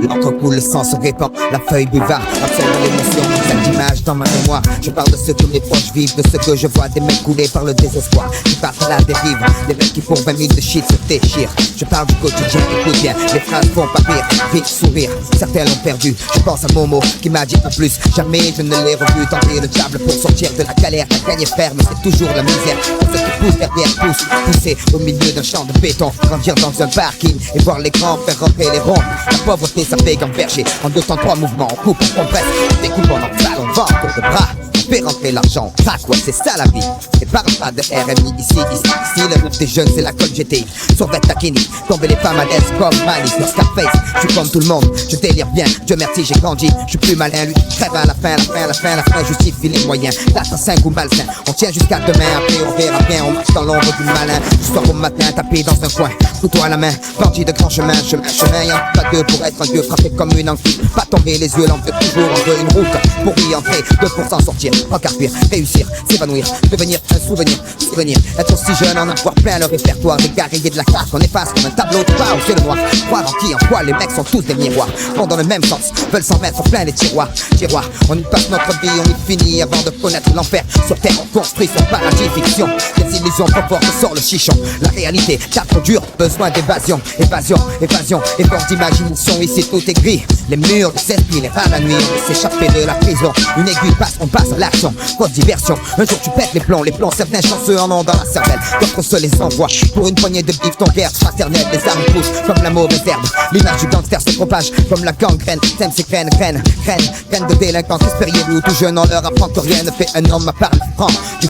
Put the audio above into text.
L'encre coule, le sang se répand, la feuille buvard absorbe l'émotion, cette image dans ma mémoire. Je parle de ce que mes proches vivent, de ce que je vois, des mecs coulés par le désespoir, qui partent à la dérive, des mecs qui pour 20 000 de shit se déchirent. Je parle du quotidien, écoute bien, les phrases font pas rire, vite sourire. Certains l'ont perdu, je pense à Momo qui m'a dit en plus, jamais je ne l'ai revu tenter le diable pour sortir de la galère. La gagne est ferme, c'est toujours la misère. Pour ceux qui poussent derrière, pousser au milieu d'un champ de béton, grandir dans un parking et voir les grands faire ramper les ronds. La pauvreté ça fait gamberger, en 2 temps 3 mouvements, on coupe, on compresse, on découpe, on emballe, on vend, on tour de bras. On fait rentrer l'argent, on craque, ouais c'est ça la vie. Et parle pas de RMI ici, le rêve des jeunes c'est la colle GTI. Survêt Takini, tomber les femmes à l'aise comme Malice dans Scarface. Je suis comme tout le monde, je délire bien, Dieu merci j'ai grandi. Je suis plus malin, lui crève à la fin justifie les moyens. L'assassin ou malsain, on tient jusqu'à demain, après on verra bien. On marche dans l'ombre du malin, du soir au matin tapé dans un coin, couteau à la main, bandit de grand chemin, y'en a pas deux pour être un dieu, frappé comme une ancre. Pas tomber les yeux, l'on veut toujours, on veut une route pour y entrer, 2% sortir, recarpir, réussir, s'évanouir, devenir un souvenir, être aussi jeune, en avoir plein le répertoire, des guerriers de la carte, on efface comme un tableau de bas au ciel noir. Croire en qui, en quoi, les mecs sont tous des miroirs, vont dans le même sens, veulent s'en mettre plein les tiroirs. On y passe notre vie, on y finit avant de connaître l'enfer. Sur terre on construit son paradis fiction, des illusions confort que sort le chichon. La réalité, tape trop dur, besoin d'évasion, effort d'imagination, ici tout est gris. Les murs, les esprits, les rats la nuit, on s'échapper de la prison. Une aiguille passe, on passe à l'action, fausse diversion. Un jour tu pètes les plombs, certains chanceux en ont dans la cervelle, d'autres se les envoient. Pour une poignée de bif, ton guerre fraternelle, les armes poussent comme la mauvaise herbe. L'image du gangster se propage comme la gangrène. T'aimes ces graines de délinquants, espériez-nous tout jeune en leur apprend que rien ne fait un homme à part le franc.